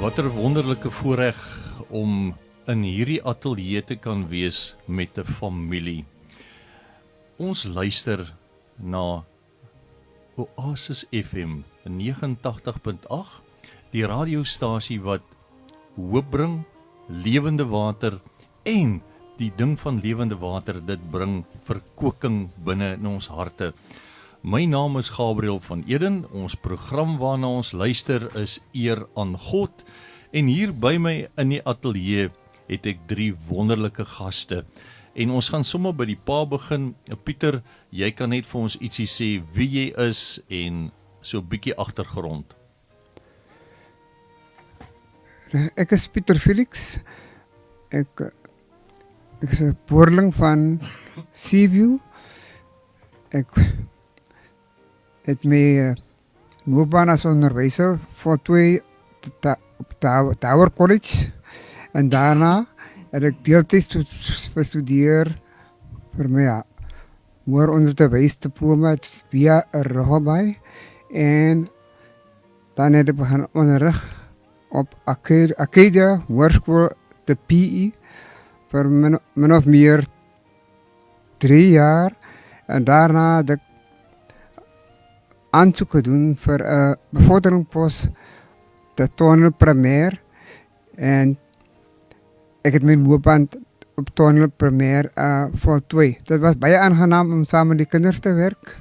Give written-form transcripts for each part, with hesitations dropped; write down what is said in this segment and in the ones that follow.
Wat 'n wonderlike voorreg om in hierdie ateljee te kan wees met 'n familie. Ons luister na Oasis FM 89.8, die radiostasie wat hoop bring, lewende water en die ding van lewende water, dit bring verkoeking binne in ons harte. My naam is Gabriel van Eden, ons program waarna ons luister is Eer aan God, en hier by my in die ateljee het ek 3 wonderlike gaste, en ons gaan sommer by die pa begin. Pieter, jy kan net vir ons ietsie sê wie jy is en so 'n bietjie agtergrond. Ek is Pieter Felix, ek is 'n boerling van Seaview. Ek het my loopbaan as onderwyser voltooi op Tower College en daarna het ek deeltyds bestudeer vir my hoëronderwysdiploma via Rehoboth en dan het ek begin onderrig op Acadia Hoërskool te PE vir min of meer 3 jaar en daarna het ek aansoek gedoen vir 'n bevorderingspos te Toneel Primair en ek het my loopbaan op Toneel Primair voltooi. Dit was baie aangenaam om saam met die kinders te werk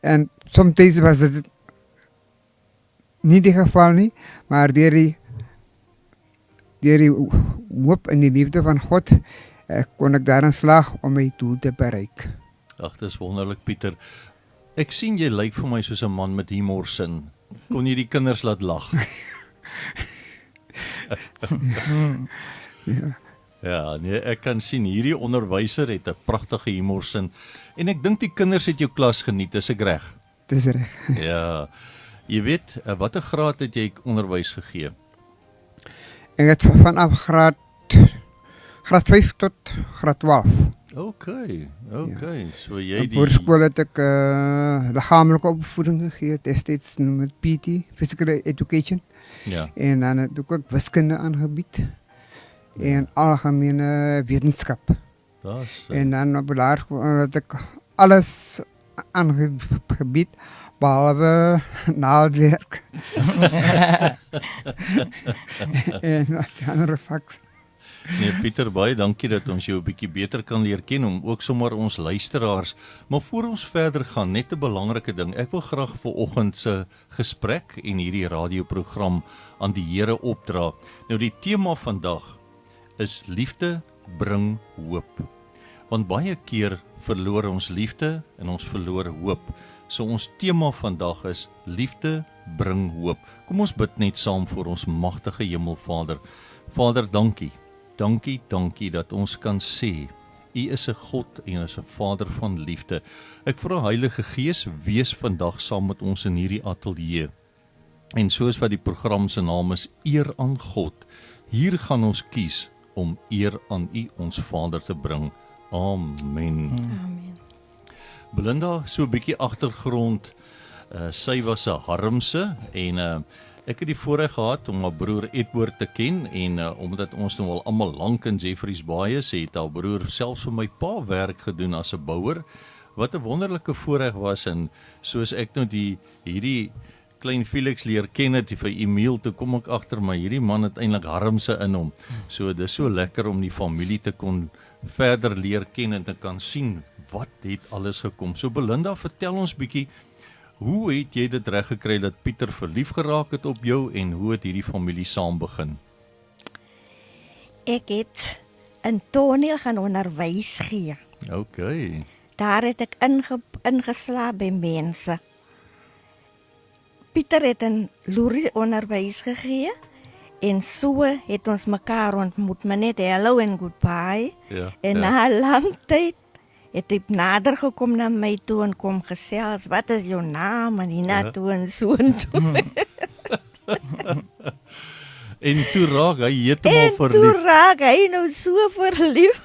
en soms was dit nie die geval nie, maar deur die hoop en die liefde van God kon ek daarin slaag om my doel te bereik. Ag, dis wonderlik, Pieter. Ek sien jy lyk vir my soos 'n man met humorsin. Kon jy die kinders laat lag? Ja. Ja, nee, ek kan sien hierdie onderwyser het 'n pragtige humorsin en ek dink die kinders het jou klas geniet, is ek reg? Dis reg. Ja. Jy weet, watter graad het jy onderwys gegee? Ek het vanaf graad 5 tot graad 12. Okay. So jy Op hoërskool het ek liggaamlike opvoeding gegee, destyds noem dit PT, Physical Education. Ja. En dan het ek ook wiskunde aangebied en algemene wetenskap. En dan op laerskool het ek alles aangebied behalwe naaldwerk. En wat ander vaks. Nee, Pieter, baie dankie dat ons jou 'n bietjie beter kan leer ken, om ook sommer ons luisteraars. Maar voor ons verder gaan, net 'n belangrike ding. Ek wil graag vanoggend se gesprek en hierdie radioprogram aan die Here opdra. Nou die tema vandag is liefde bring hoop. Want baie keer verloor ons liefde en ons verloor hoop. So ons tema vandag is liefde bring hoop. Kom ons bid net saam vir ons magtige Hemelvader. Vader, dankie. Dankie dat ons kan sê, U is 'n God en is 'n Vader van liefde. Ek vra Heilige Gees, wees vandag saam met ons in hierdie ateljee. En soos wat die program se naam is, Eer aan God. Hier gaan ons kies om eer aan U, ons Vader, te bring. Amen. Amen. Belinda, so 'n bietjie agtergrond. Sy was 'n Harmse en ek het die voorreg gehad om haar broer Edward te ken en omdat ons nou al almal lank in Jeffreys Bay is, het haar broer selfs vir my pa werk gedoen as 'n bouer. Wat 'n wonderlike voorreg was, en soos ek nou hierdie klein Felix leer ken het vir Emil, toe kom ek agter, maar hierdie man het eintlik Harmse in hom. So dis so lekker om die familie te kon verder leer ken en te kan sien wat het alles gekom. So Belinda, vertel ons bietjie, hoe het jy dit reg gekry dat Pieter verlief geraak het op jou en hoe het hierdie familie saam begin? Ek het in toneel gaan onderwys gee. Okay. Daar het ek ingeslaap by mense. Pieter het in Loerie onderwys gegee en so het ons mekaar ontmoet, maar net hello en goodbye. Ja. En na 'n lang tyd het hy nader gekom na my toe en kom gesels, wat is jou naam en hiernatoe en so en toe. En toe raak hy heeltemal En verlief. toe raak hy nou so verlief.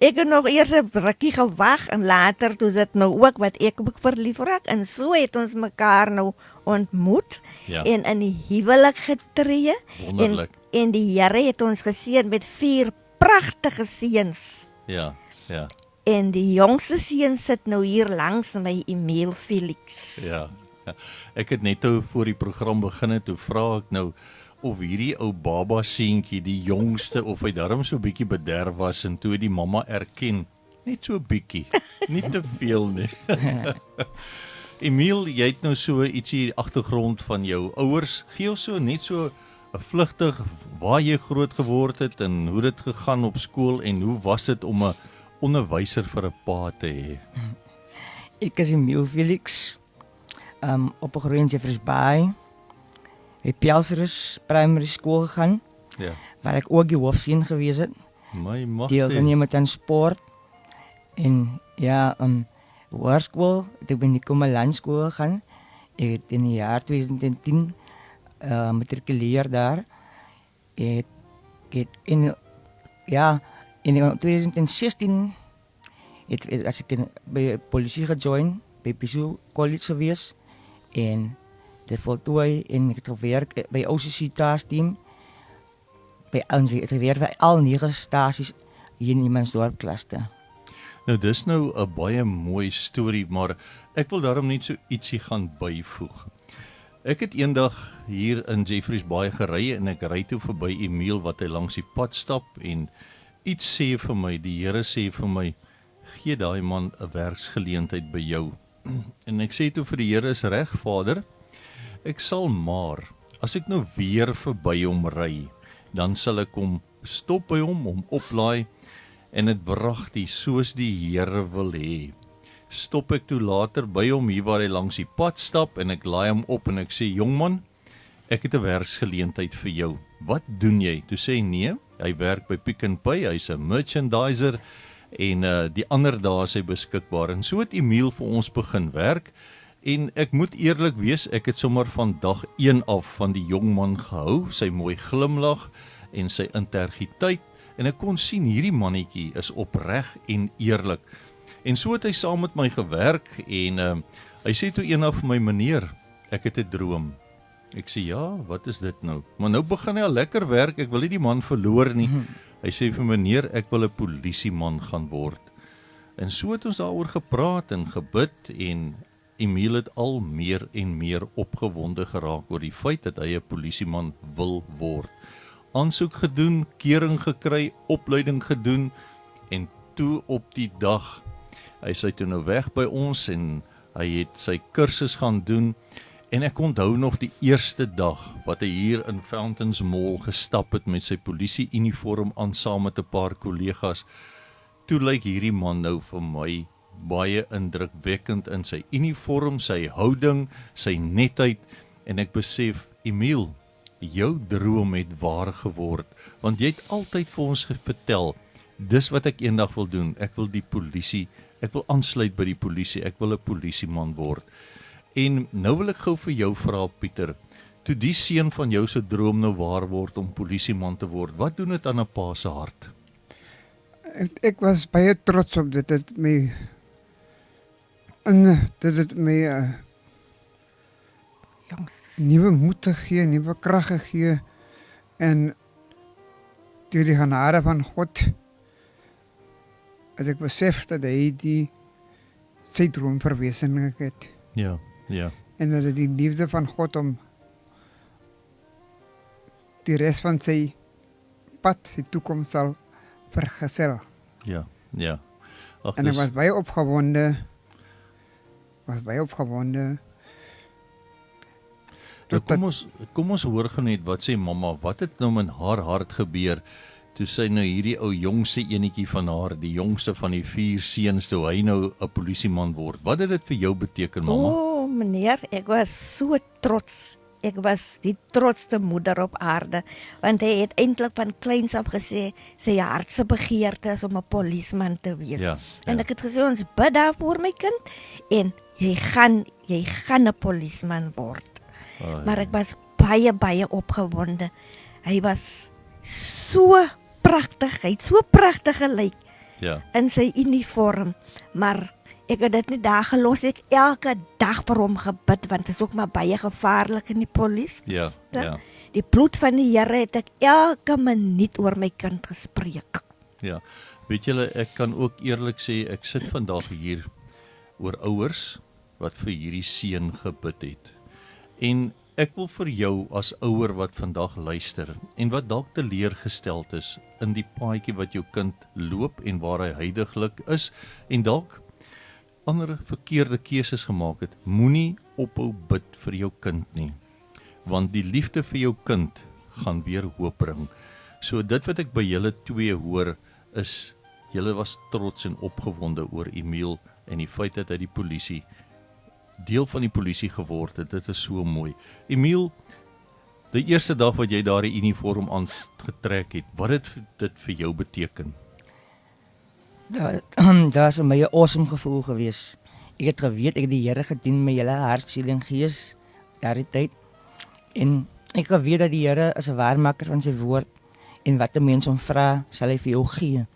Ek het nog eers 'n rukkie gewag en later toe dit nou ook wat ek ook verlief raak en so het ons mekaar nou ontmoet Ja. en in die huwelik getree Wonderlik. en die Here het ons geseën met 4 pragtige seuns. Ja, ja, En die jongste seun sit nou hier langs my, Emil Felix. ja. Ek het net toe voor die program begin het, toe vra ek nou of hierdie ou baba seentjie die jongste of hy darm so bietjie bederf was en toe die mamma erken, net so bietjie, nie te veel nie. Emil, jy het nou so ietsie agtergrond van jou ouers. Gee ons so net so 'n vlugtig waar jy groot geword het en hoe dit gegaan op skool en hoe was dit om 'n onderwyser vir 'n pa te hê? Ek is Emil Felix, opgegroeid in Jeffreys Bay, by Pelsrus Primary School gegaan, Ja. waar ek ook die hoofseun gewees het, My mag. deelgeneem het aan sport, en ja, hoërskool, ek ben in die Kommeland skool gegaan, ek het in die jaar 2010 matrikuleer daar, ek het in 2016 as ek by polisie gejoin, by Piso College gewees, en dit voltooi en ek het gewerk by OCC taskteam, ek het gewerk by al 9 stasies hier in Imansdorp klaste. Nou dis nou 'n baie mooi storie, maar ek wil daarom net so ietsie gaan byvoeg. Ek het eendag hier in Jeffreys Bay gery en ek ry toe verby Emil wat hy langs die pad stap en iets sê vir my, die Here sê vir my, gee daai man 'n werksgeleentheid by jou. En ek sê toe vir die Here, is reg Vader, ek sal maar, as ek nou weer verby hom ry, dan sal ek hom stop by hom oplaai en dit wragtig soos die Here wil hê. Stop ek toe later by hom hier waar hy langs die pad stap en ek laai hom op en ek sê, jongman, ek het 'n werksgeleentheid vir jou. Wat doen jy? Toe sê hy nee, hy werk by Pick n Pay, hy's 'n merchandiser en die ander dae is hy beskikbaar. En so het Emil vir ons begin werk en ek moet eerlik wees, ek het sommer van dag 1 af van die jong man gehou, sy mooi glimlag en sy integriteit en ek kon sien hierdie mannetjie is opreg en eerlik. En so het hy saam met my gewerk en hy sê toe eendag vir my, meneer, ek het 'n droom. Ek sê, ja, wat is dit nou? Maar nou begin hy al lekker werk, ek wil nie die man verloor nie. Hy sê vir meneer, ek wil 'n polisieman gaan word. En so het ons daaroor gepraat en gebid en Emil het al meer en meer opgewonde geraak oor die feit dat hy 'n polisieman wil word. Aansoek gedoen, keuring gekry, opleiding gedoen en toe op die dag, hy sy toe nou weg by ons en hy het sy kursus gaan doen en ek onthou nog die eerste dag wat hy hier in Fountains Mall gestap het met sy polisie-uniform aan saam met 'n paar kollegas. Toe lyk hierdie man nou vir my baie indrukwekkend in sy uniform, sy houding, sy netheid en ek besef, Emil, jou droom het waar geword, want jy het altyd vir ons vertel, dis wat ek eendag wil doen, ek wil die polisie, ek wil aansluit by die polisie, ek wil 'n polisieman word. En nou wil ek gou vir jou vra, Pieter, toe die seun van jou se droom nou waar word om polisieman te word, wat doen dit aan 'n pa se hart? Ek was baie trots op dit. Dit het my Jongste. nuwe moed gegee, nuwe krag gegee en deur die genade van God het ek besef dat hy sy droom verwesenlik het Ja, ja, en dat dit die liefde van God om die res van sy pad, sy toekoms sal vergesel. ja, ja. Ag, En ek was baie opgewonde. Nou, kom ons hoor gou net wat sê mamma, wat het nou in haar hart gebeur toe sy nou hierdie ou jongste enetjie van haar, die jongste van die 4 seuns, toe hy nou 'n polisieman word. Wat het dit vir jou beteken, mamma? O, meneer, ek was so trots. Ek was die trotsste moeder op aarde, want hy het eintlik van kleins af gesê sy hartse begeerte is om 'n polisieman te wees. Ja, En ja. ek het gesê ons bid daarvoor my kind en jy gaan 'n polisieman word. Maar ek was baie opgewonde. Hy was so pragtig, hy het so pragtig gelyk. Ja. in sy uniform, maar ek het dit nie daar gelos, ek elke dag vir hom gebid, want dit is ook maar baie gevaarlik in die polisie. Ja. Ja. Die bloed van die Here het ek elke minuut oor my kind gespreek. Ja. Weet julle, ek kan ook eerlik sê, ek sit vandag hier oor ouers wat vir hierdie seun gebid het. En ek wil vir jou as ouer wat vandag luister en wat dalk teleurgesteld is in die paadjie wat jou kind loop en waar hy huidiglik is en dalk ander verkeerde keuses gemaak het, moenie ophou bid vir jou kind nie. Want die liefde vir jou kind gaan weer hoop bring. So dit wat ek by julle twee hoor is, julle was trots en opgewonde oor Emil en die feit dat hy die polisie deel van die polisie geword het. Dit is so mooi. Emil, die eerste dag wat jy daar die uniform aangetrek het, wat het dit vir jou beteken? Daar is vir my 'n awesome gevoel gewees. Ek het geweet ek het die Here gedien met hele hart, siel en gees daardie tyd. En ek het geweet dat die Here is 'n waarmaker van sy woord en wat 'n mens hom vra, sal hy vir jou gee.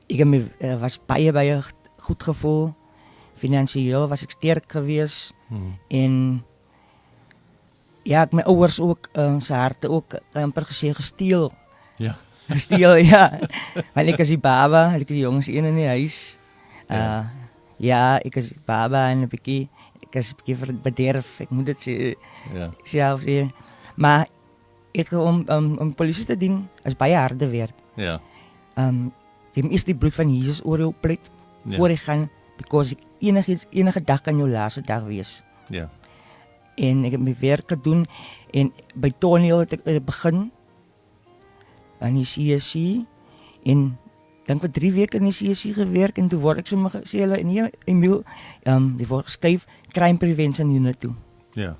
Ek was baie goed gevoel. Finansiëel was ek sterk gewees en ja, ek my ouers ook se harte ook amper gesê gesteel. Ja. Gesteel, ja. Want ek is die baba, ek is die jongste een in die huis. Ja, ek is baba en ek is 'n bietjie bederf, ek moet dit sê. Ja. Self sê. Maar ek om polisie te dien is baie harde werk. Ja. Jy moet eers die bloed van Jesus oor jou pleit voor jy gaan, because enige dag kan jou laaste dag wees. Ja. En ek het my werk gedoen en by toneel het ek begin aan die CSC en dan vir 3 weke in die CSC gewerk en toe word ek sommer gesê hulle nee Emil, die word geskuif crime prevention unit toe. Ja.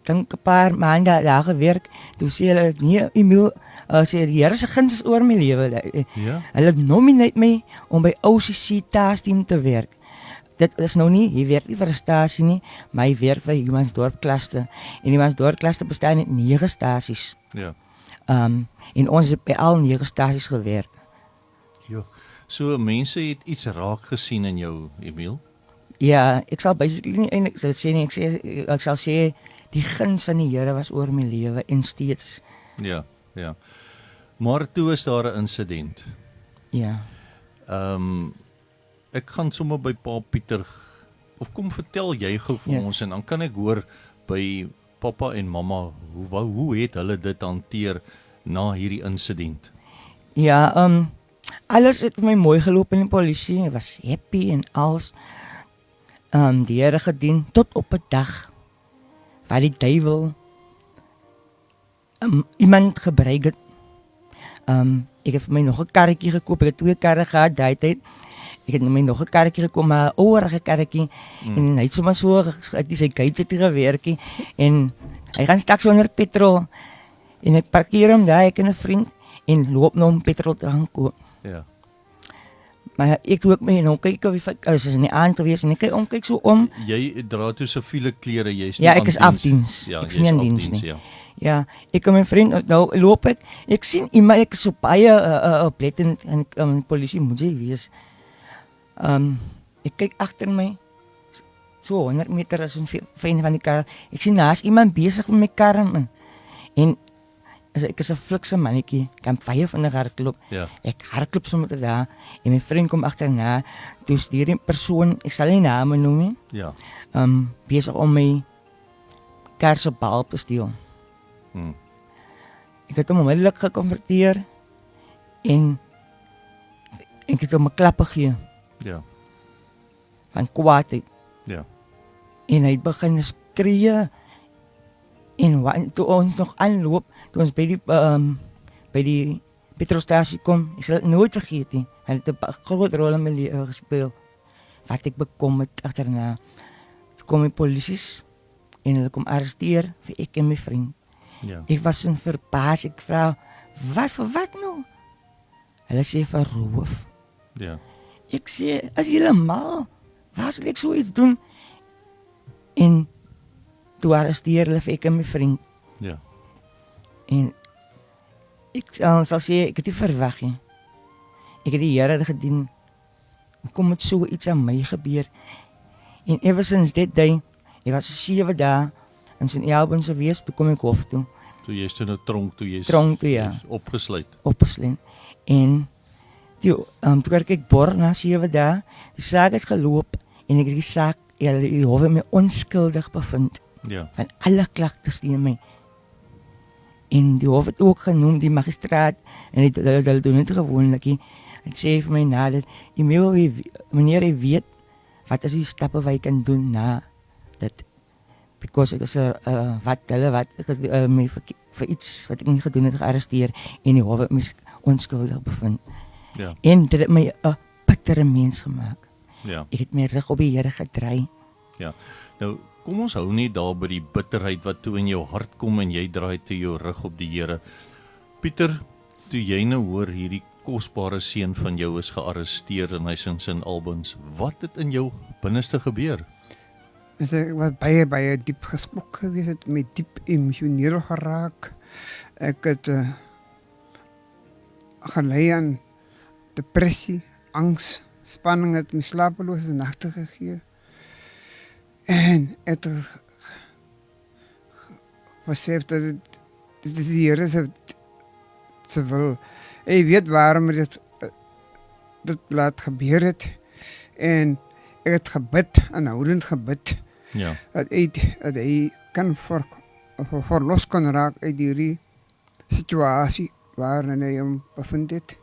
Dan 'n paar maande daar gewerk, toe sê hulle nee Emil, sê die Here se guns is oor my lewe. Ja. Hulle nomineer my om by OCC taskteam te werk. Dit is nou nie, jy werk nie vir 'n stasie nie, maar jy werk vir Humansdorp Cluster. En Humansdorp Cluster bestaan uit 9 stasies. Ja. En ons het by al 9 stasies gewerk. Jo. So mense het iets raak gesien in jou, Emil? Ja, ek sal basically nie eintlik sê nie, ek sal sê die guns van die Here was oor my lewe en steeds. Ja, ja. Maar toe is daar 'n insident. Ja. Ek gaan sommer by Pa Pieter of kom vertel jy gou vir ons en dan kan ek hoor by pappa en mamma hoe het hulle dit hanteer na hierdie insident? Ja, alles het vir my mooi geloop in die polisie. Ek was happy en alles. Die Here gedien tot op 'n dag waar die duiwel iemand gebruik het. Ek het vir my nog 'n karretjie gekoop. Ek het 2 karre gehad daai tyd. Ek het my nog 'n karretjie gekoop, maar 'n ouerige karretjie en hy het sommer so uit sy gate het gewerk en hy gaan straks onder petrol en ek parkeer hom daar ek en 'n vriend en loop nou om petrol te gaan koop. Ja. Maar ek doe ook my nou kyk of is in die aand gewees en ek kyk so om. Jy dra toe siviele klere, jy's Ja, ek is afdiens. Ja, Ek is nie aan diens nie. Ja. Ja, ek en my vriend nou loop ek sien iemand ek is so baie oplettend en die polisie moet jy wees. Ek kyk agter my so 100 meter is 'n van die kar. Ek sien daar's iemand besig met my kar en ek is 'n flikse mannetjie, kan baie vinnig hardloop. Ja. Ek hardloop sommer daar en my vriend kom agterna. Dus hierdie persoon, ek sal nie name noem nie. Ja. Besig om my kar se balk te steel. Ek het hom onmiddellik gekonfronteer en ek het hom 'n klap gegee. Ja. Van kwaadheid. Ja. En hy het begin skree. En toe ons nog aanloop, toe ons by die petrolstasie kom, ek sal dit nooit vergeet nie. Hy het 'n groot rol in my lewe gespeel. Wat ek bekom het agterna. Toe kom die polisie en hulle kom arresteer vir ek en my vriend. Ja. Ek was in verbaas, ek vra, wat nou? Hulle sê vir roof. Ja. Ek sê, as julle mal, waar sal ek so iets doen? En toe arresteer hulle vir ek en my vriend. Ja. En ek sal sê, ek het nie verwag nie. ek het die Here gedien. Kom met so iets aan my gebeur. En ever since that day, ek was 7 dae in St. Albans gewees, toe kom ek hof toe, Toe jy is toe nou tronk, toe jy is Tronk toe, ja. jy is opgesluit. opgesluit. En toe kry ek bor na 7 dae, die saak het geloop, en ek het die saak, die hof het my onskuldig bevind, Ja. van alle klagtes teen my. En die hof het ook genoem, die magistraat, en hulle doen het gewoonlik, het sê vir my nadat, meneer, jy weet, wat is die stappe wat jy kan doen na dit? Because ek is my vir iets wat ek nie gedoen het gearresteer, en die hof het my onskuldig bevind. Ja. En dit het my 'n bittere mens gemaak. Ja. Ek het my rug op die Here gedraai. Ja. Nou, kom ons hou nie daar by die bitterheid wat toe in jou hart kom en jy draai toe jou rug op die Here. Pieter, toe jy nou hoor hierdie kosbare seun van jou is gearresteer en hy's in St. Albans, wat het in jou binneste gebeur? Dus ek was baie diep geskok geweest, het my diep emosioneel geraak. Ek het gelei aan depressie, angs, spanning, het my slapelose nagte gegee. En het besef dat dit is die Here se wil. Hy weet waarom dit laat gebeur het. En ek het gebid, aanhoudend gebid, Ja. dat hy kan verlos kan raak uit die situasie waarin hy hom bevind het.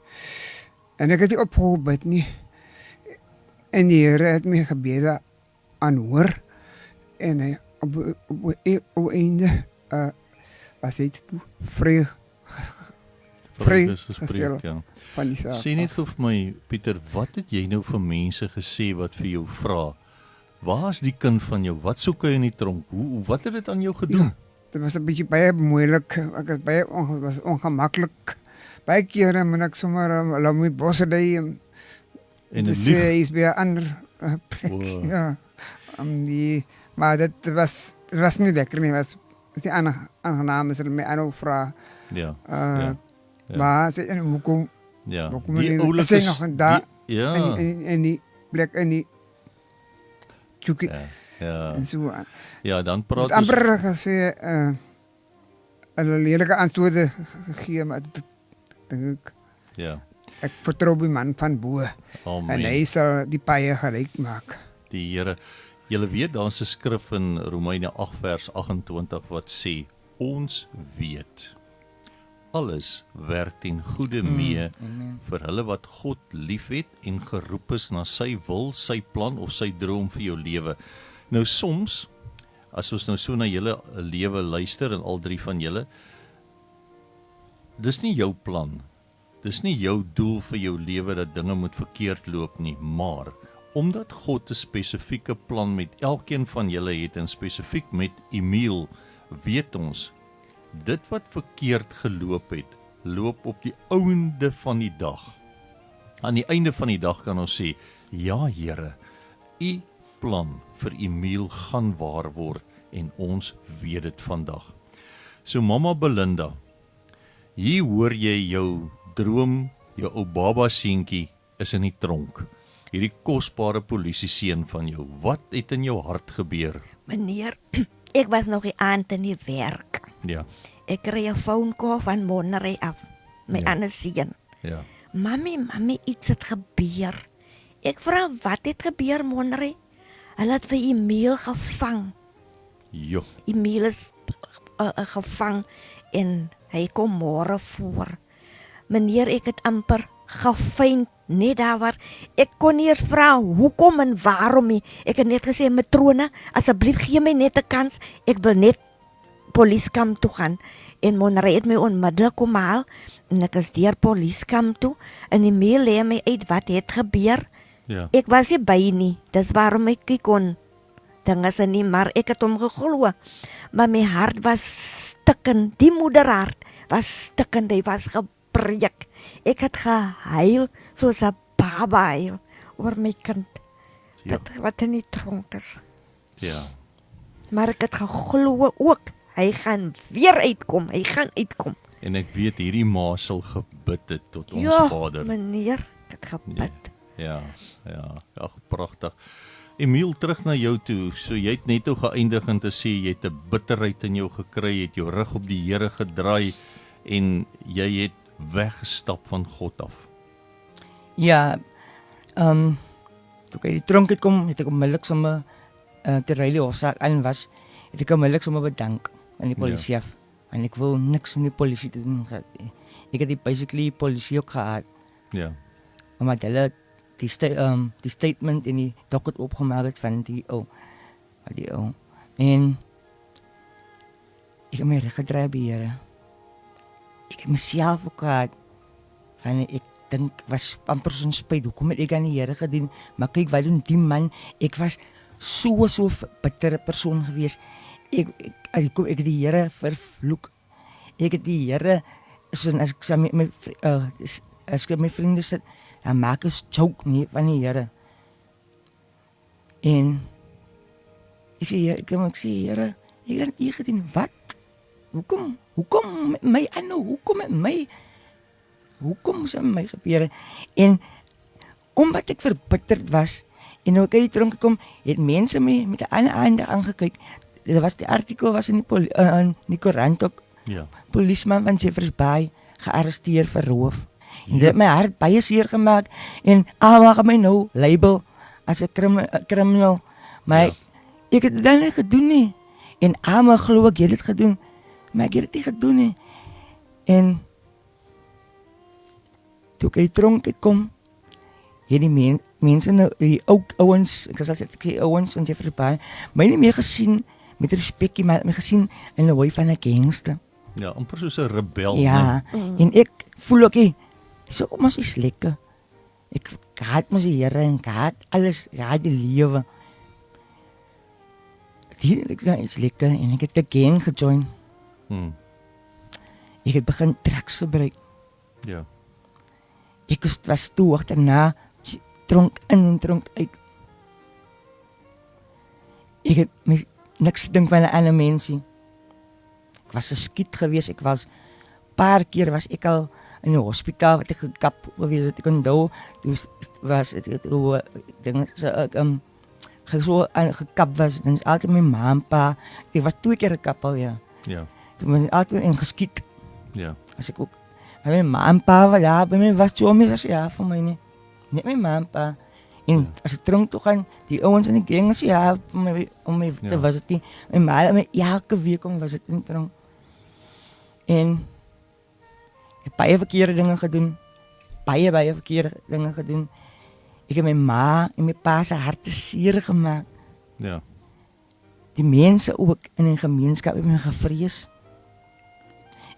En ek het nie opgehou bid nie. En die Here het my gebede aanhoor. En hy op einde was hy toe vry gestel Gesprek, ja. van die saak. Sê net gou vir my, Pieter, wat het jy nou vir mense gesê wat vir jou vra? Waar is die kind van jou? Wat soek hy in die tronk? Wat het dit aan jou gedoen? Ja, dit was 'n bietjie baie moeilik. Ek was ongemaklik. Baie kere moet ek sommer laat my bosse lê En dit dit sê lieg. is by 'n ander plek. Wow. Ja. Maar dit was nie lekker nie. Het was nie aangenaam as hulle my aanhou vra. Ja. Ja. Maar sê en hoekom Ja. hoekom Die nie- oulike is hy is- nog daar? Ja. en die plek in die Tjukie Ja. Ja. en so aan. Ja, dan Het praat ons amper gesê hulle lelike antwoorde gegee, maar dit dink ja. ek vertrou die man van bo en Amen. hy sal die paie gelyk maak. Die Here. Julle weet daar's 'n skrif in Romeine 8 vers 28 wat sê ons weet alles werk ten goeie mee Amen. vir hulle wat God liefhet en geroep is na sy wil, sy plan of sy droom vir jou lewe. Nou soms as ons nou so na julle lewe luister en al 3 van julle, dis nie jou plan. Dis nie jou doel vir jou lewe dat dinge moet verkeerd loop nie, maar omdat God 'n spesifieke plan met elkeen van julle het en spesifiek met Emil, weet ons dit wat verkeerd geloop het, loop op die einde van die dag. Aan die einde van die dag kan ons sê, ja Here, u plan vir Emil gaan waar word en ons weet dit vandag. So Mamma Belinda, hier hoor jy jou droom, jou ou baba seentjie is in die tronk. Hierdie kosbare polisieseun van jou. Wat het in jou hart gebeur? Meneer, ek was nog die aand in die werk. Ja, Ek kry 'n phone call van Monterey af. My Ja. ander seun. ja. Mami, iets het gebeur. Ek vra wat het gebeur, Monterey? Hulle het vir Emil gevang. Jo, Emil is gevang en hy kom môre voor. Meneer, ek het amper gefyn net daar waar ek kon nie eers vra hoekom en waarom nie. Ek het net gesê matrone, asseblief gee my net 'n kans. Ek wil net poliskamp toe gaan. En Monterey het my onmiddellik kom haal en ek is deur poliskamp toe en Emil lê my uit wat het gebeur. ja. Ek was nie by nie. Dis waarom ek nie kon dinge se nie, maar ek het hom geglo. Maar my hart was stikkend. Die moederhart was stikkend. Hy was gebreek. Ek het gehuil soos 'n baba huil oor my kind. Ja. Wat in die tronk is. Ja. Maar ek het geglo ook. Hy gaan weer uitkom. Hy gaan uitkom. En ek weet hierdie ma sal gebid het tot ons Ja, Vader. meneer, ek het gebid. Ja, ag pragtig. Emiel, terug na jou toe. So jy het net geëindig en te sê jy het 'n bitterheid in jou gekry, jy het jou rug op die Here gedraai en jy het weggestap van God af. Ja, toe ek uit die tronk het kom, het ek onmiddellik sommer terwyl die hofsaak aan was, het ek onmiddellik sommer bedank aan die polisie af. En ek wil niks met die polisie te doen gehad. Ek het basically polisie ook gehad. Ja. Omdat hulle die statement en die docket opgemaak het van die ou. En ek het my reg gedraai by die Here. Ek het myself ook gehad van ek dink was amper so'n spyt. Hoekom het ek aan die Here gedien? Maar kyk wat doen die man. Ek was so bittere persoon gewees. Ek het die Here vervloek. Ek het die Here as ek saam met as ek met my vriende sit, dan maak ek 'n joke nie van die Here. En ek sê Here, ek het U gedien. Wat? Hoekom met my aanhou? Hoekom met my? Hoekom is dit met my gebeur? En omdat ek verbitterd was en nou ek uit die tronk gekom, het mense my met 'n ander aandag aangekyk. Die artikel was in die koerant ook. Ja. Polisieman van Jeffreys Bay gearresteer vir roof. En dit het my hart baie seer gemaak en almal gaan my nou label as 'n criminal. Maar ek het dit dan nie gedoen nie. En almal glo ek het dit gedoen. Maar ek het dit nie gedoen nie. En toe ek uit die tronk kom, het die mense nou, die ouens, ek sê ouens van Jeffreys Bay, my nie meer gesien met respek, maar my gesien in 'n wy van 'n gangster. Ja, amper soos 'n rebel. Ja, en ek voel ook, dis ook mos iets lekker. Ek haat mos die Here en ek haat alles, ek haat die lewe. Dit is lekker en ek het 'n gang gejoin. Ek het begin drugs gebruik. Ja. Ek was toe agterna, tronk in en tronk uit. Ek het niks dink van 'n ander mensie. Ek was geskiet geweest, ek was paar keer was ek al in die hospitaal wat ek gekap geweest het. Ek onthou, toe was dit hoe dinge so gekap was, dan is altyd my ma en pa, ek was 2 keer gekap al, ja. Ja. Toen was ik altijd in geskiet. Ja. Als ik ook, maar mijn ma en pa, ja, bij mij was het zo mis als ja, voor mij niet. Niet mijn ma en pa. En als ik dronk toe gaan, die ouwens en die gangs, ja, om mij te was het niet. Mijn ma, elke week was het in dronk. En ik heb baie verkeerde dingen gedaan. Baie verkeerde dingen gedaan. Ik heb mijn ma en mijn pa zijn harten zeer gemaakt. Ja. Die mensen ook in een gemeenschap hebben me gevrees.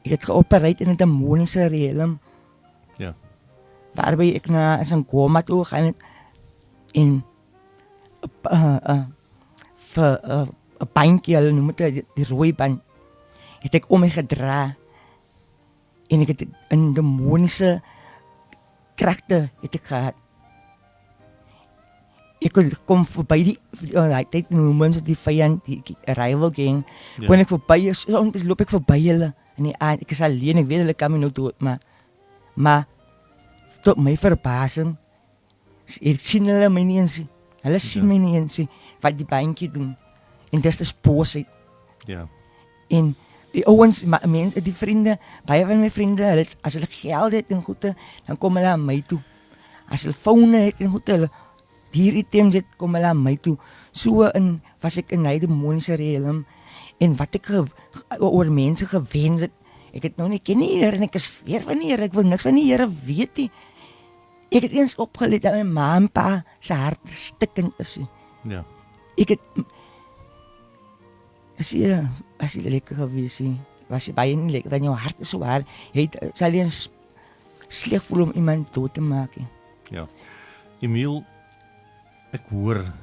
Ik heb geopereerd in een demonische realm. Ja. Waarbij ik naar een coma toe ga en een bankje, hulle noem het die rode band, heb ik om me gedraaid. En ik heb een demonische krachten heb ik gehad. Ik kom voorbij die tijd noemen ze die vijand, die rival gang. Ja. Kon ik voorbij, soms loop ik voorbij hulle. En ik is alleen, ik weet hulle kan me nou dood, maar tot mijn verbazing, zien hulle my nie eens. Hulle zien my nie eens wat die bankje doen. En dat is dus boosheid. Ja. En die ouwens, mensen, die vrienden, baie van mijn vrienden, als hulle geld het en goed, dan komen hulle aan mij toe. Als hulle phone het en goed, hulle die items het, kom hulle aan my toe. So was ek in die demonische realm. En wat ek oor mense gewens het, ek het nou nie ken die Here en ek is weer van die Here, ek wil niks van die Here weet nie. Ek het eens opgelet dat my ma en pa sy hart stikkend is. Ja. Ek het, as jy lekker gewees, was jy baie nie lekker, want jou hart is so waar, jy sal jy sleg voel om iemand dood te maak. Ja. Emiel, ek hoor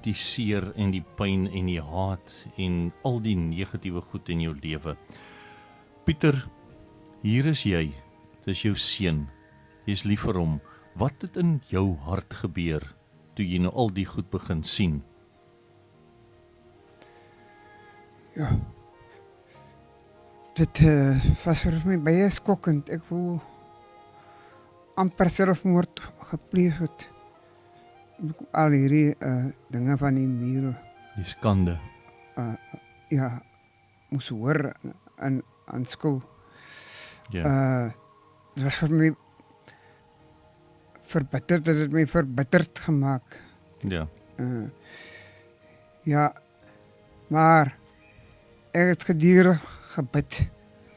die seer en die pyn en die haat en al die negatiewe goed in jou lewe. Pieter, hier is jy. Dis jou seun. Jy's lief vir hom. Wat het in jou hart gebeur toe jy nou al die goed begin sien? Ja. Dit was vir my baie skokkend. Ek wou amper selfmoord gepleeg het. Al hierdie dinge van die muur, Die skande. ja, moes hoor en aanskou. Ja. Dit was vir my verbitterd, dit het my verbitterd gemaak. Ja. Ja, maar ek het gedurig gebid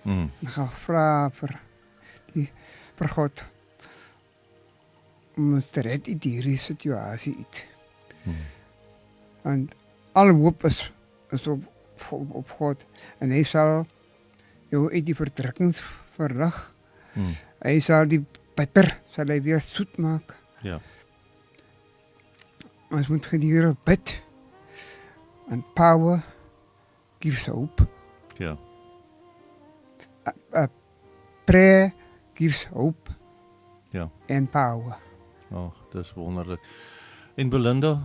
Mm. en gevra vir God om ons te red uit hierdie situasie uit. En al hoop is op God en hy sal jou uit die verdrukkings verrig. Mm. Hy sal die bitter sal hy weer soet maak. Ja. Ons moet gedurig bid. And power gives hope. Ja. Prayer gives hope Ja. and power. Ag, dis wonderlik. En Belinda,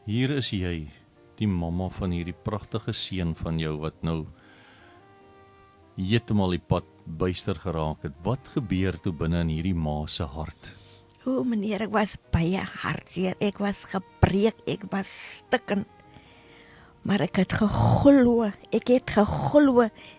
hier is jy, die mamma van hierdie pragtige seun van jou wat nou heeltemal die pad buister geraak het. Wat gebeur toe binne in hierdie ma se hart? O meneer, ek was baie hartseer. Ek was gebreek, ek was stikkend. Maar ek het geglo,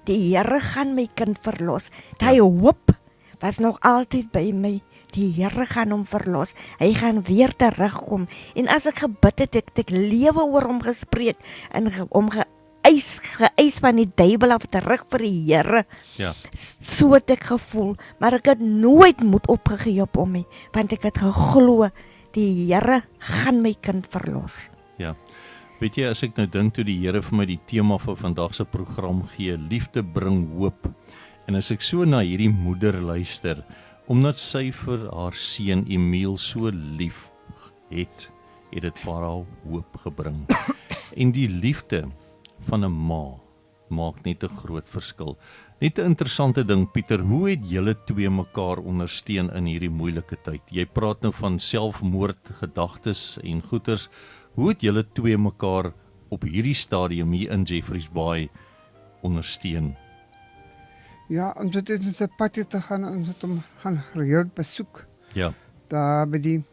die Here gaan my kind verlos. Daai hoop was nog altyd by my. Die Here gaan hom verlos. Hy gaan weer terugkom. En as ek gebid het, ek lewe oor hom gespreek en hom geëis van die duiwel af terug vir die Here. Ja. So het ek gevoel, maar ek het nooit moed opgegee op hom nie, want ek het geglo die Here gaan my kind verlos. Ja. Weet jy, as ek nou dink toe die Here vir my die tema vir vandag se program gee, liefde bring hoop. En as ek so na hierdie moeder luister, omdat sy vir haar seun Emil so lief het dit vir haar hoop gebring. En die liefde van 'n ma maak net 'n groot verskil. Net 'n interessante ding, Pieter, hoe het julle twee mekaar ondersteun in hierdie moeilike tyd? Jy praat nou van selfmoord, gedagtes en goeters. Hoe het julle twee mekaar op hierdie stadium hier in Jeffreys Bay ondersteun? Ja, ons het in sy padje te gaan, ons het hom gaan gereeld besoek. Ja. Daar by die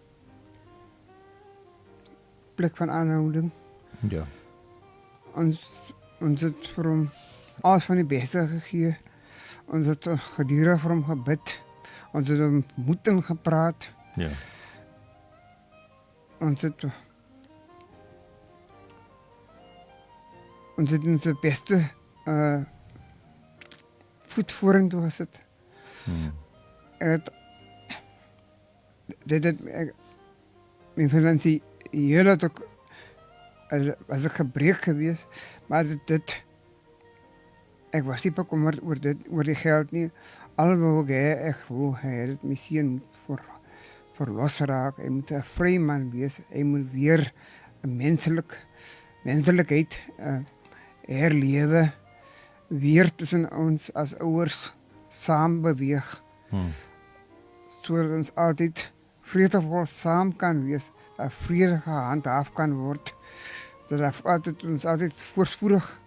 plek van aanhouding. Ja. Ons het vir hom alles van die beste gegee. Ons het gedurig vir hom gebid. Ons het hom moed ingepraat. Ja. Ons het onze beste voet vorentoe gesit. Mijn financieel had ook, was ik gebreek geweest, maar ik was niet bekommerd oor die geld nie. Alhoewel hij het misschien moet verlos raak. Hij moet een vrij man wees. Hij moet weer een menselijkheid herleven. Weer tussen ons als ouders samen beweeg. Zodat ons altijd vredevol samen kan wees. Dat vrede gehandhaafd kan worden. Dat ons altijd voorspoedig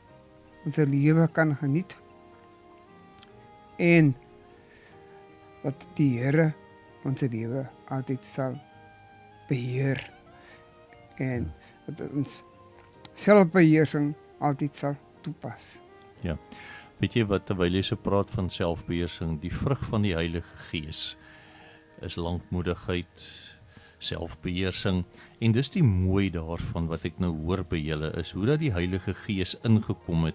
onze leven kan genieten. En dat die Here onze leven altijd zal beheer. En dat ons zelfbeheersing altijd zal toepassen. Ja. Weet jy wat, terwyl jy so praat van selfbeheersing, die vrug van die Heilige Gees is lankmoedigheid, selfbeheersing, en dis die mooi daarvan wat ek nou hoor by julle is, hoe dat die Heilige Gees ingekom het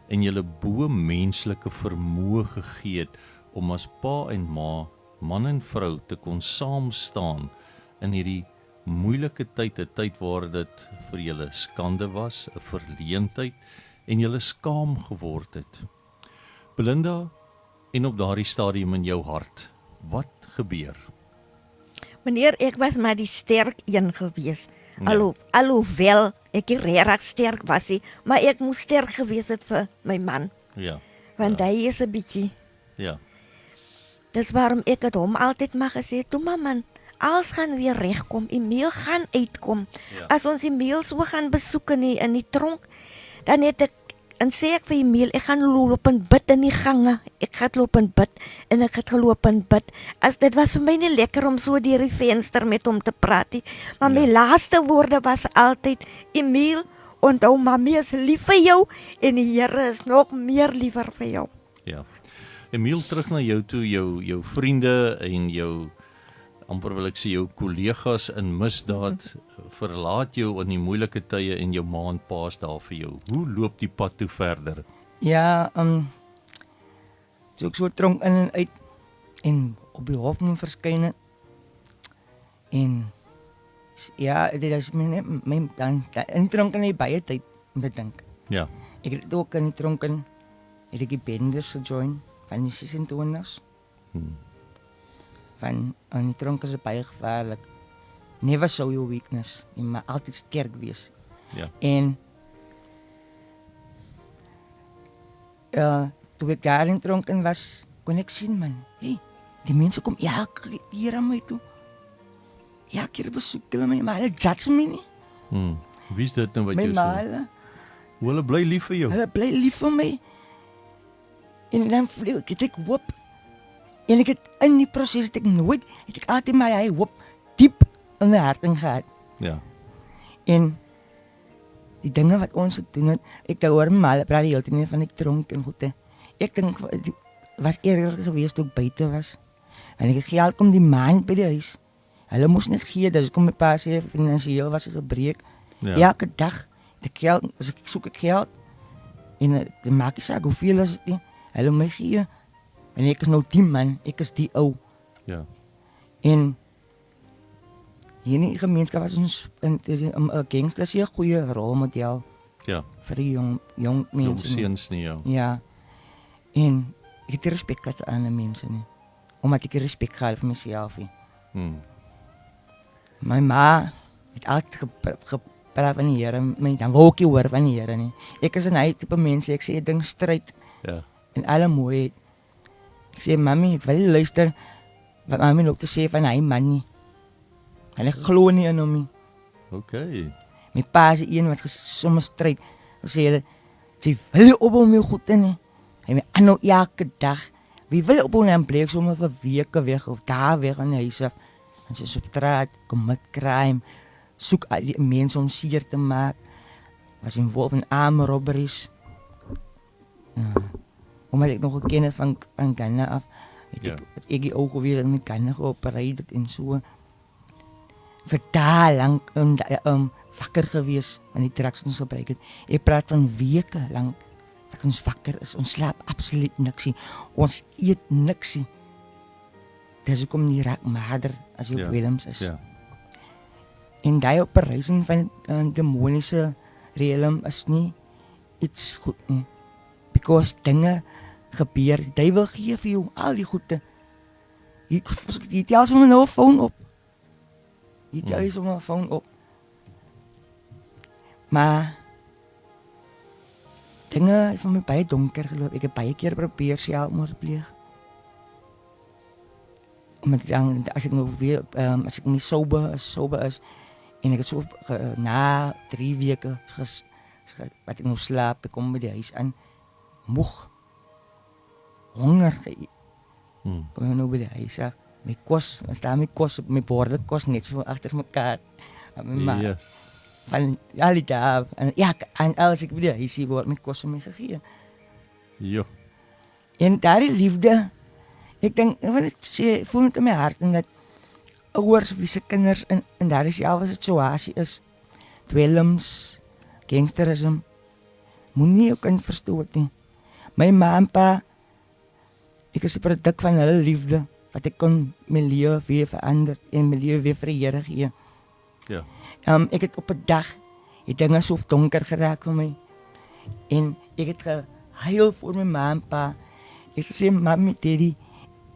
en julle bo menslike vermoë gegee het om as pa en ma, man en vrou te kon saam staan in hierdie moeilike tyd, 'n tyd waar dit vir julle skande was, 'n verleentheid, en julle skaam geword het. Belinda, en op daardie stadium in jou hart, wat gebeur? Meneer, ek was maar die sterk een gewees. Ja. Alhoewel ek regtig sterk was, maar ek moes sterk gewees het vir my man. Ja. Want hy is 'n bietjie. Ja. Dis waarom ek het hom altyd maar gesê, toe man, alles gaan weer regkom, Emil gaan uitkom. Ja. As ons Emil so gaan besoek in die tronk, dan het ek, en sê ek vir Emil, ek gaan loop en bid in die gange. Ek het loop en bid en ek het geloop en bid. Dit was vir my nie lekker om so deur die venster met hom te praat nie. Maar my laaste woorde was altyd: Emiel, onthou mami is lief vir jou en die Here is nog meer liewer vir jou. Ja. Emiel, terug na jou toe, jou vriende en jou, amper wil ek sê, jou kollegas in misdaad verlaat jou in die moeilike tye en jou ma en pa is daar vir jou. Hoe loop die pad toe verder? Ja, so ek so tronk in en uit en op die hof moet verskyn en ja, dit is my dan in tronk in die baie tyd om te dink. Ja. Ek het ook in die tronk in het ek die bendes gejoin van die 26's. Van in die tronk is baie gevaarlik. Never show your weakness. Jy moet altyd sterk wees. Ja. En toe ek daar in tronk in was, kon ek sien man, hey, die mense kom elke keer aan my toe. Ja, keer besoek hulle my, maar hulle judge my nie. Wie is dit nou wat My jy ma, sê? Hulle bly lief vir jou. hulle bly lief vir my. En dan vlug ek hoop. En ek het in die proses het ek altyd my hoop diep in my hart gehad. Ja. En die dinge wat ons gedoen het, ek hoor my ma praat die hele tyd van die tronk en goede. Ek dink was eerder geweest toe ek buite was. En ek het geld kom die maand by die huis. Hulle moes net gee, dus kom my pa sê finansiëel was gebreek. Ja. Elke dag het ek geld, as ek soek ek geld. En dan maak ek saak hoeveel is dit nie. Hulle my gee. En ek is nou die man, ek is die ou. Ja. En hier in die gemeenskap was ons 'n gangster is 'n goeie rolmodel Ja. vir die jong Jong mense. seuns nie, ja. Ja. En ek het respek gehad aan die mense nie. Omdat ek respek gehad vir myself nie. My ma het altyd gepraat van die Here, my dan wou ek nie hoor van die Here nie. Ek is 'n hy tipe mense, ek sê 'n ding stryd Ja. en alle mooi. Ek sê mami, ek wil nie luister wat mami nog te sê van hy man nie. En ek glo nie in hom nie. Okay. My pa is een wat soms stryd. Gesê hulle, sy wil opbou my goed in nie. Hy my aanhou elke dag. Wie wil opbou en breek sommer vir weke weg of daar weg aan die huis af. En sy is op straat, commit crime, soek al die mense om seer te maak. Was involved in armed robberies. Omdat ek nog geken het van Ghana af. Het ek die oog weer in Ghana geopereerd en so. Vir daar lang wakker gewees van die drugs ons gebruik het. Ek praat van weke lang dat ons wakker is. Ons slaap absoluut niksie. Ons eet niksie. Dis hoekom die raak mader as jy op Willems is. Ja. En die operation van demoniese realm is nie iets goed nie. Because dinge gebeur. Die duiwel gee vir jou al die goede. Jy tel sommer nou 'n foon op. Jy tel sommer 'n foon op. Maar dinge het vir my baie donker geloop. Ek het baie keer probeer selfmoord pleeg. Omdat dan as ek nou weer as ek nie sober is en ek het so na 3 weke wat ek nou slaap, ek kom by die huis aan moeg, honger geëet. Kom ek nou by die huis af, my kos, dan staan my kos op my borde, kos net so agter mekaar. Yes. Van al die dae, en als ek by die huis word my kos vir my gegee. Jo. En daardie liefde, ek dink, wat ek sê, voel net in my hart en dat ouers wie se kinders in daardie selfde situasie is, dwelms, gangsterisme, moenie jou kind verstoot nie. My ma en pa, ek is 'n produk van hulle liefde, wat ek kon my lewe weer verander en my lewe weer vir die Here gee. Ja. Ek het op 'n dag, het dinge so donker geraak vir my, en ek het gehuil vir my ma en pa. Ek het gesê, mami, daddy,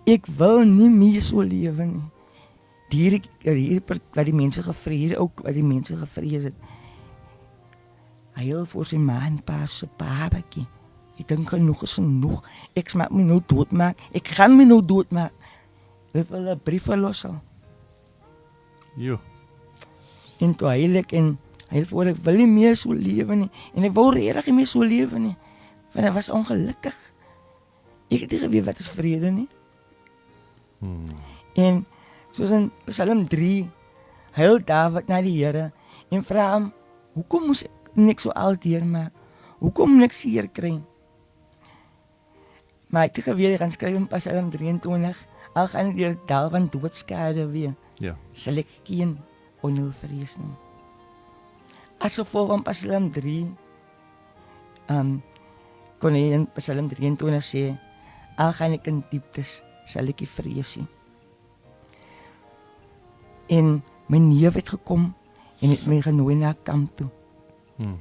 ek wil nie meer so lewe nie. Hier wat die mense gevrees, ook wat die mense gevrees het. Huil vir sy ma en pa se babatjie. Ek dink genoeg is genoeg. Ek smaak my nou doodmaak. Ek gaan my nou doodmaak. Ek wil 'n brief verlossel. Jo. En toe huil ek en huil voor ek wil nie meer so lewe nie. En ek wou regtig nie meer so lewe nie. Want ek was ongelukkig. ek het nie geweet wat is vrede nie. Hmm. En soos in Psalm 3, huil Dawid na die Here en vra hom, hoekom moes ek niks so alteer maak? Hoekom niks seer kry? Maar ek het geweet, ek gaan skryf in Psalm 23, al gaan ek deur die dal van doodskade weer, Ja. sal ek geen onheil vrees nie. As gevolg van Psalm 3, kon hy in Psalm 23 sê, al gaan ek in dieptes, sal ek nie vrees nie. En my neef het gekom en het my genooi na 'n kamp toe. Hmm.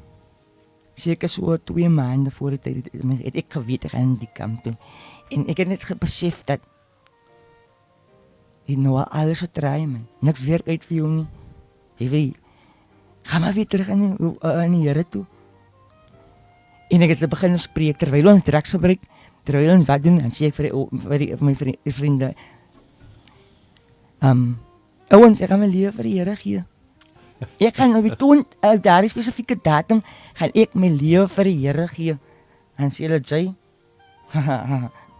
Seker so 2 maande voor die tyd het ek geweet ek gaan in die kamp toe. En ek het net besef dat jy nou al alles vertraai, man. Niks werk uit vir jou nie. Jy weet, ga maar weer terug in die Here toe. En ek het begin spreek terwyl ons drugs gebruik, terwyl ons wat doen, en sê ek vir my vriende, ouens, ek gaan my lewe vir die Here gee. Ek gaan op die toon, daardie spesifieke datum, gaan ek my lewe vir die Here gee. En sê hulle, Jay,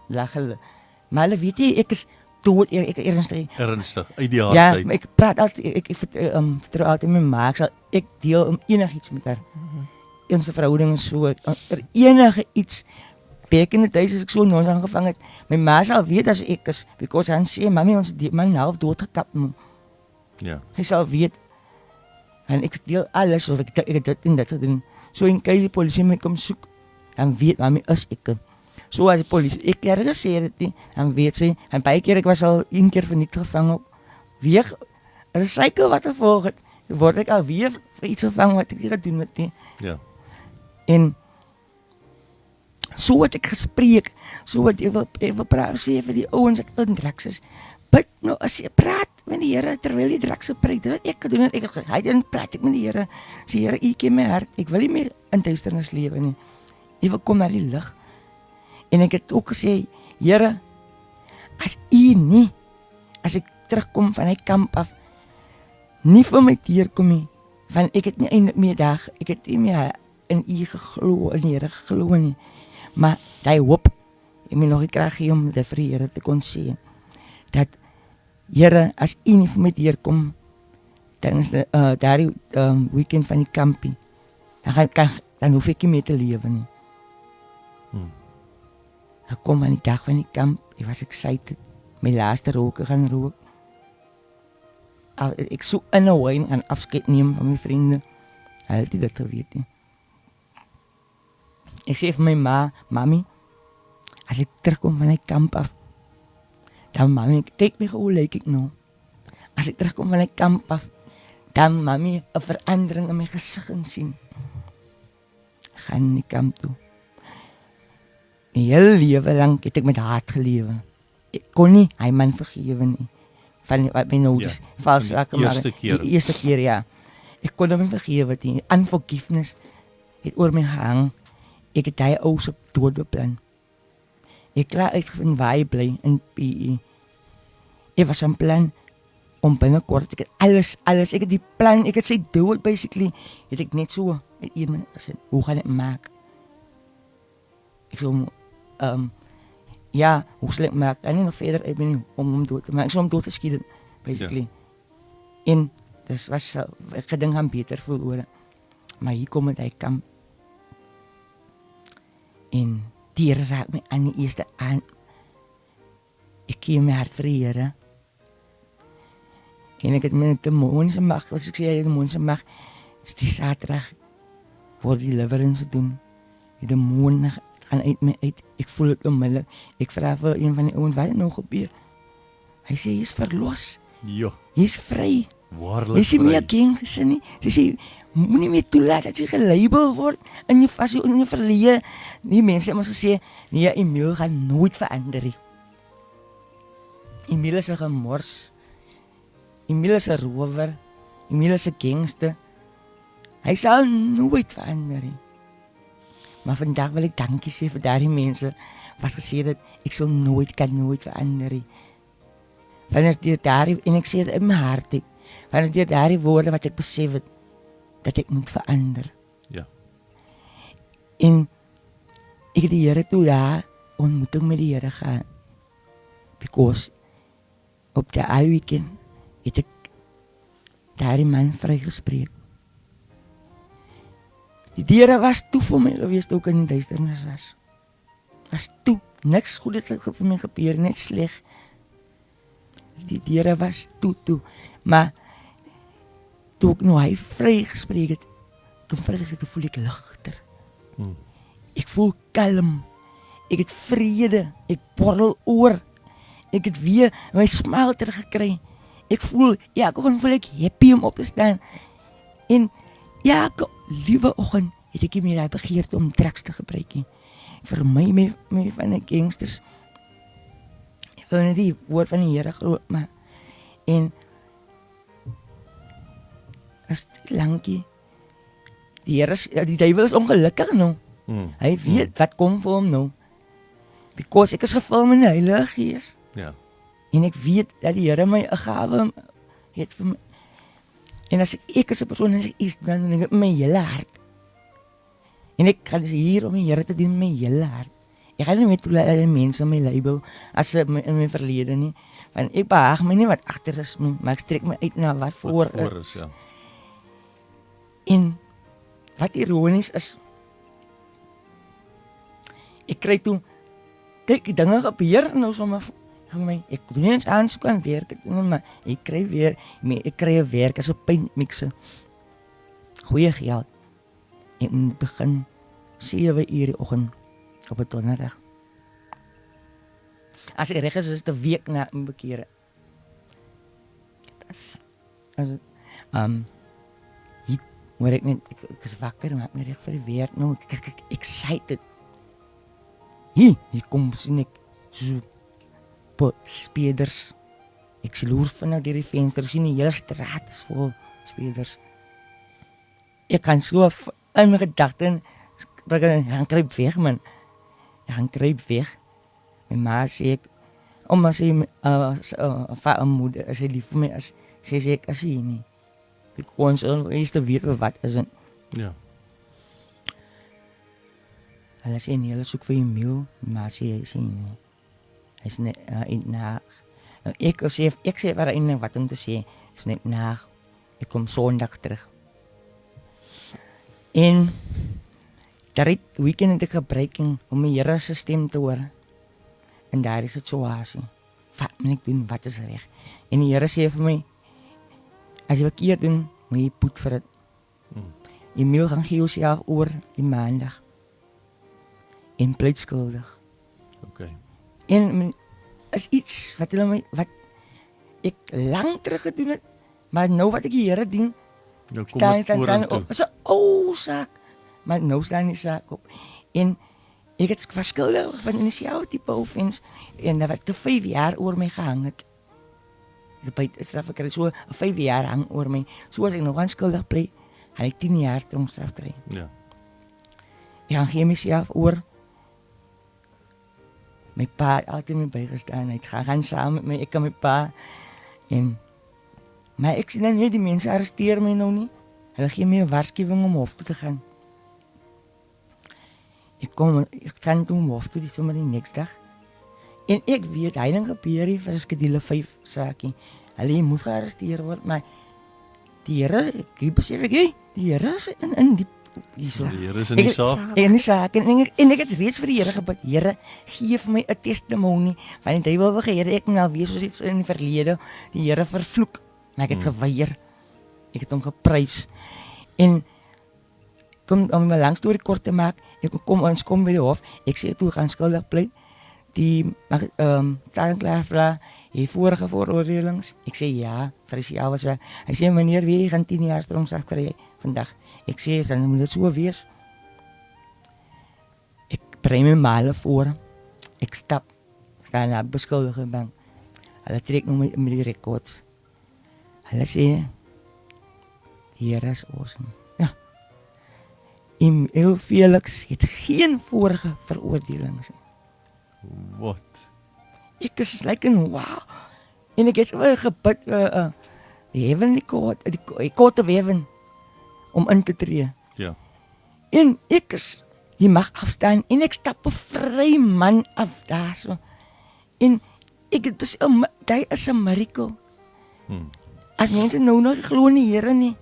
lag hulle. Maar hulle weet jy, ek is dood, ek ernstig. Ernstig, uit die Ja, hardheid. maar ek praat altyd, ek vertrou altyd met my ma, ek deel enigiets met haar. Ons verhouding is so, enige iets, back in the days as ek so ons aangevang het, my ma sal weet as ek is, because hy sê, mami, ons die man half doodgekap, Ja. sy sal weet, en ek deel alles, of ek het dit en dit gedoen, so in case die polisie my kom soek, dan weet mami is ek. So as die polisie, ek sê dit nie, dan weet sy, en baie keer ek was al 1 keer verniet gevang op, weer, as 'n cycle wat gevolg het, word ek al weer vir iets gevang wat ek nie gedoen het nie. Ja. En so het ek gespreek, so wat ek wil praat sê vir die ouens wat in drugs is. Bid nou as jy praat met die Here terwyl jy drugs gebruik. Dit wat ek gedoen het, hy dan praat ek met die Here. Sê Here, U ken my hart. Ek wil nie meer in duisternis lewe nie. Ek wil kom na die lig. En ek het ook gesê, Here, as U nie, as ek terugkom van hy kamp af, nie vir my deurkom nie, van ek het nie eintlik meer dag, ek het nie meer in U geglo, in die Here geglo nie. Maar daai hoop, ek moet nog die krag gee om dit vir die Here te kon sê. Dat Here, as U nie vir my deurkom, dan is daardie weekend van die kampie, dan hoef ek nie meer te lewe nie. Ek kom aan die dag van die kamp, ek was excited, my laaste roke gaan rook. Ek soek in 'n wyn en afskeid neem van my vriende. Hulle het dit geweet nie. Ek sê vir my ma, mami, as ek terugkom van die kamp af, dan mami, kyk my hoe lyk ek nou. As ek terugkom van die kamp af, dan mami 'n verandering in my gesig sien. Gaan in die kamp toe. My hele lewe lank het ek met haat gelewe. Ek kon nie hy man vergewe nie. Van wat my nou is vals raak maar die eerste keer ja. Ek kon hom nie vergewe nie. Unforgiveness het oor my hang. Ek het hy ou se dood beplan. Ek klaar uitgevind waar hy bly in PE. Ek was aan plan om binnekort, ek het alles, ek het die plan, ek het sy dood basically, het ek net so met een gesê, hoe gaan ek maak? Ek so, ja, hoe sal ek maak? En nie nog verder uit ben om hom dood te maak, ek so hom dood te skiet, basically. Ja. En, dus was, ek gedink gaan beter voel oor, maar hier kom het hy kamp. En die Here raak my aan die eerste aan. Ek gee my hart vir die Here. En ek het met die demonische mag, as ek sê die demonische mag, is die Saterdag voor die deliverance doen. Die demonen gaan uit my uit. Ek voel het onmiddellik. Ek vraag vir een van die ouens, wat het nou gebeur? Hy sê, jy is verlos. Ja. Jy is vry. Waarlik jy is nie meer gangster nie. Sy sê, moet nie meer toelaat dat jy gelabel word in jy verlede. Die mense het ons gesê, nee, Emile gaan nooit verander nie. Emile is 'n gemors. Emile is 'n rower. Emile is 'n gangster. Hy sal nooit verander nie. Maar vandag wil ek dankie sê vir daardie mense wat gesê het ek sal nooit verander nie. Wanneer dit daardie en ek sê dit in my hart het. Wanneer dit daardie woorde wat ek besef het dat ek moet verander. Ja. En ek het die Here toe daar ontmoeting met die Here gehad. Because op die weekend het ek daardie man vrygespreek. Die deure was toe vir my gewees toe ek in die duisternis was. Was toe, niks goed het vir my gebeur, net sleg. Die deure was toe. Maar toe ek nou hy vrygespreek het, toe voel ek ligter. Ek voel kalm. Ek het vrede, ek borrel oor. Ek het weer my smile teruggekry. Ek voel, voel ek happy om op te staan. En liewe oggend het ek nie meer die begeerte om drugs te gebruik nie. Vir my van die gangsters, ek wil net die woord van die Here groot maak. En as lankie, die duiwel is ongelukkig nou. Hy weet wat kom vir hom nou. Because ek is gevul met die Heilige Gees. Ja. En ek weet dat die Here my 'n gawe het vir my. En as ek is 'n persoon as ek iets dan doen ek met my hele hart. En ek gaan hier om die Here te dien met my hele hart. Ek gaan nie met toelaat mense my label as in my verlede nie. Want ek behaag my nie wat agter is nie, maar ek strek my uit na wat voor is. Ja. En wat ironies is, ek kry toe, kyk, dinge gebeur nou sommer vir my. Ek doen nie eens aansoek aan werk, maar ek kry 'n werk as 'n paintmixer. Goeie geld. Ek moet begin 7 uur die oggend op 'n donderdag. As ek reg is dit 'n week na my bekering. Hier word ek net, ek is wakker, maak my reg vir die werk nou, ek excited. Hier kom sien ek so speeders. Ek loer vanuit die venster, sien die hele straat is vol speeders. Ek kan so in my gedagte, ek gaan kruip weg man. Ek gaan kruip weg. My ma sê ek, omdat sy moeder, as sy lief vir my is, sê ek as sy nie. Ek ons is te weet wat is het. Ja. Hulle sê nie, hulle soek vir die meal, maar sê nie. Hy is net na. Ek sê waar eintlik wat om te sê, is net na. Ek kom Sondag terug. En daardie weekend het ek gebruik om my Here se stem te hoor. En daar is situasie. Wat moet ek doen? Wat is reg? En die Here sê vir my, as jy verkeerd doen, moet jy boet vir dit. Die meal gaan gee jouself oor die maandag. En pleit skuldig. Okay. En is iets wat ek lang terug gedoen het, maar nou wat ek die Here dien, Nou kom ek vorentoe. Is 'n ou saak, maar nou staan die saak op. En ek het verskuldig van in dieselfde tipe offense en dat wat te 5 jaar oor my gehang het. Ek het straf gekry, so 5 jaar hang oor my. So as ek nog aan skuldig bly, gaan ek 10 jaar tronkstraf kry. Ja. Ek gaan gee myself oor. My pa het altyd my bygestaan, hy het gaan saam met my, ek en my pa. Maar ek sien dan nie, die mense arresteer my nou nie. Hulle gee my 'n waarskuwing om hof toe te gaan. Ek gaan toe hof toe, die sommer die next dag. En ek weet, hy ding gebeur hier vir skedule 5 saakie. Hulle moet gearresteer word, maar die Here, ek besef die Here is in die hierso. Die Here is in die saak. En die saak, en ek het reeds vir die Here gebid, Here, gee vir my 'n testimonie, want die duiwel wil gee, ek moet nou weer soos in die verlede, die Here vervloek, maar ek het geweier, ek het hom geprys, en om my lang storie kort te maak, ons kom by die hof, ek sê toe gaan skuldig pleit, die aanklaer vra, jy vorige veroordelings, ek sê ja, Farisie was hy sê meneer, wie gaan 10 jaar tronkstraf kry vandag, ek sê, dan moet dit so wees, ek brei my male voor, ek stap, staan na beskuldige bank, hulle trek nou met die records, hulle sê, hier is awesome, ja, Emil Felix het geen vorige veroordelings. Wat? Ek is like in wow, en ek het gebid, die heavenly court, die court of heaven, om in te tree. Ja. En ek is die mag afstaan en ek stap 'n vry man af daar so. En ek het besef, dit is 'n miracle. As mense nou nog glo in die Here nie,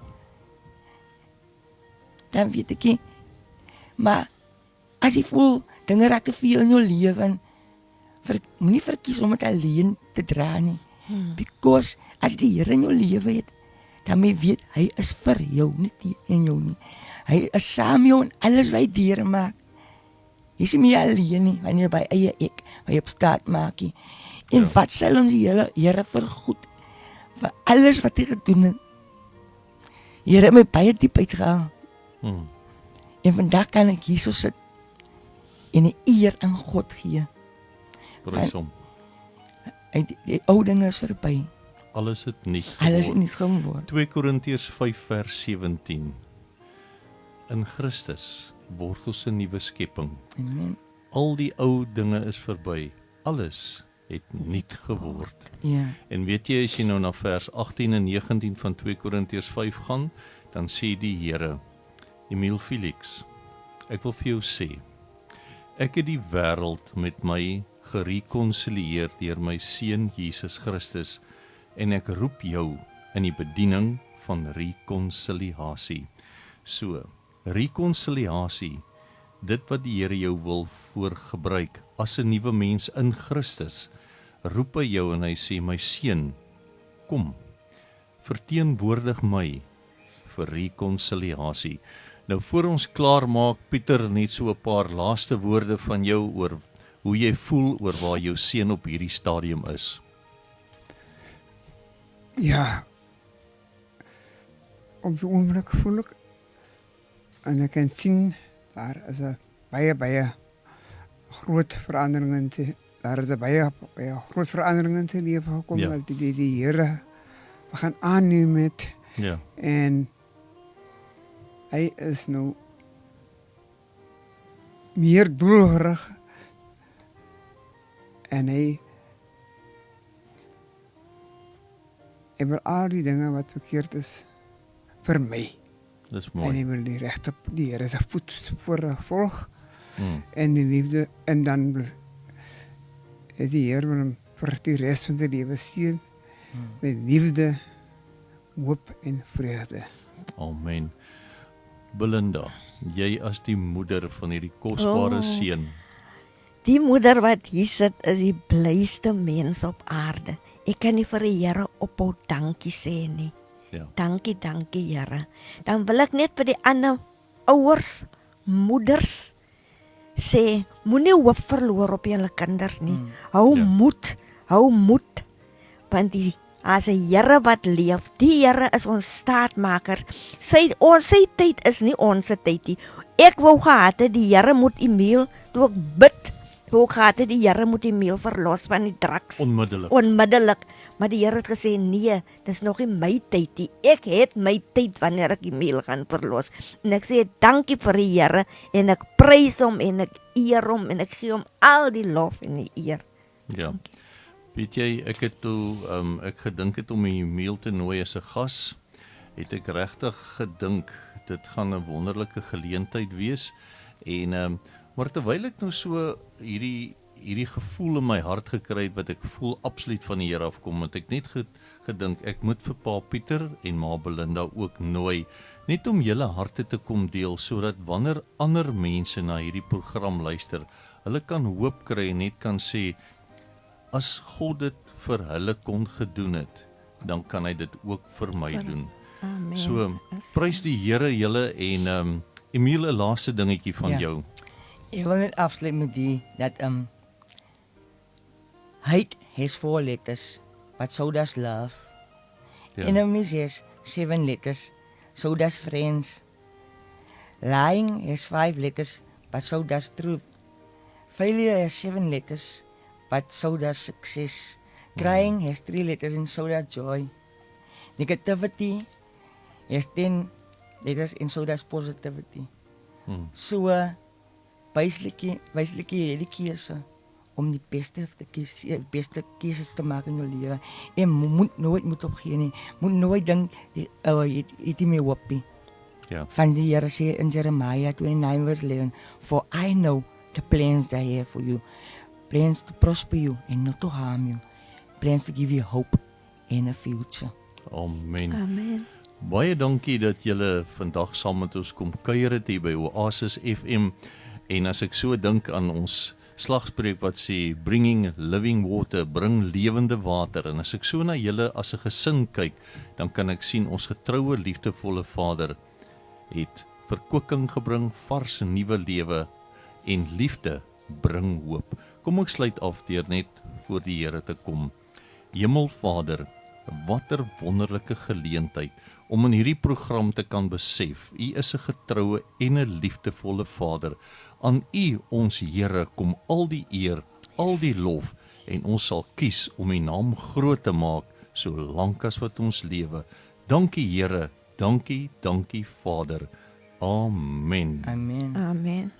dan weet ek nie. Maar as jy voel dinge raak te veel in jou lewe en moenie verkies om dit alleen te dra nie. Because as die Here in jou lewe het, dan moet jy weet hy is vir jou, nie teen jou nie. Hy is saam met jou in alles wat jy deurmaak. Jy is nie alleen nie, wanneer jy by eie ek, wat jy op staat maak nie. En wat sal ons die Here vergoed vir alles wat hy gedoen het? Here het my baie diep uitgehaal. En vandag kan ek hier so sit en 'n eer aan God gee. Prys hom. Die ou dinge is verby. Alles het nie Alles geword. is nie geword. 2 Korintiërs 5 vers 17. In Christus word ons 'n nuwe skepping. Amen. Al die ou dinge is verby. Alles het nuut geword. Ja. En weet jy, as jy nou na vers 18 en 19 van 2 Korintiërs 5 gaan, dan sê die Here, Emile Felix, ek wil vir jou sê, ek het die wêreld met my gerekonsilieer deur my seun Jesus Christus en ek roep jou in die bediening van rekonsiliasie. So, rekonsiliasie, dit wat die Here jou wil voorgebruik as 'n nuwe mens in Christus, roep hy jou en hy sê, my seun, kom, verteenwoordig my vir rekonsiliasie. Nou voor ons klaar maak, Pieter, net so 'n paar laaste woorde van jou oor hoe jy voel oor waar jou seun op hierdie stadium is. Ja, op die oomblik voel ek, en ek kan sien, daar is 'n baie groot verandering in sy, daar is 'n baie groot verandering in sy lewe gekom, Ja. want die Here gaan aanneem met, Ja. en hy is nou meer doelgerig, en hy wil al die dinge wat verkeerd is vir my. Dis En mooi. hy wil die Here se voetspore volg, Mm. en die liefde, en dan wil die Here wil hom vir die res van sy lewe seën met liefde, hoop en vreugde. Amen. Belinda, jy as die moeder van hierdie kosbare seun. Die moeder wat hier sit is die blyste mens op aarde. Ek kan nie vir die Here ophou dankie sê nie. Ja. Dankie Here. Dan wil ek net vir die ander ouers, moeders sê, moenie hoop verloor op julle kinders nie. Hou Ja. moed. Want as 'n Here wat leef, die Here is ons staatmaker. Sy tyd is nie ons tyd nie. Ek wou gehad het die Here moet Emile, toe ek bid, wou gehad het die Here moet Emile verlos van die drugs. Onmiddellik. Maar die Here het gesê, nee, dis nog nie my tyd nie. Ek het my tyd wanneer ek Emile gaan verlos. En ek sê, dankie vir die Here, en ek prys hom, en ek eer hom, en ek gee hom al die lof en die eer. Ja. Weet jy, ek het toe ek gedink het om Emile te nooi as 'n gas, het ek regtig gedink dit gaan 'n wonderlike geleentheid wees. En maar terwyl ek nou so hierdie gevoel in my hart gekry het wat ek voel absoluut van die Here afkom, het ek net gedink ek moet vir Pa Pieter en Ma Belinda ook nooi, net om julle harte te kom deel, sodat wanneer ander mense na hierdie program luister, hulle kan hoop kry en net kan sê, as God dit vir hulle kon gedoen het, dan kan hy dit ook vir my doen. Amen. So, prys die Here julle en Emile, 'n laaste dingetjie van Ja. jou. Ek wil net afsluit met dat hate has 4 letters, but so does love. Ja. Enemies has 7 letters, so does friends. Lying has 5 letters, but so does truth. Failure has 7 letters, but so does success. Crying has 3 letters, and so does joy. Negativity has 10 letters, and so does positivity. So, basically hierdie keuse om die beste keuses te maak in jou lewe. En moet nooit opgee nie. Moet nooit dink het nie meer hoop nie. Ja. Van die Here sê in Jeremiah 29 verse 11, for I know the plans that I have for you, plans to prosper you and not to harm you, plans to give you hope and a future. Amen. Amen. Baie dankie dat julle vandag saam met ons kom kuier het hier by Oasis FM. En as ek so dink aan ons slagspreuk wat sê bringing living water, bring lewende water, en as ek so na julle as 'n gesin kyk, dan kan ek sien ons getroue liefdevolle Vader het verkwikking gebring, vars nuwe lewe, en liefde bring hoop. Kom ek sluit af deur net voor die Here te kom. Hemelvader, watter wonderlike geleentheid om in hierdie program te kan besef, U is 'n getroue en 'n liefdevolle Vader. Aan U, ons Here, kom al die eer, al die lof, en ons sal kies om U naam groot te maak, solank as wat ons lewe. Dankie Here, dankie, dankie Vader. Amen. Amen. Amen.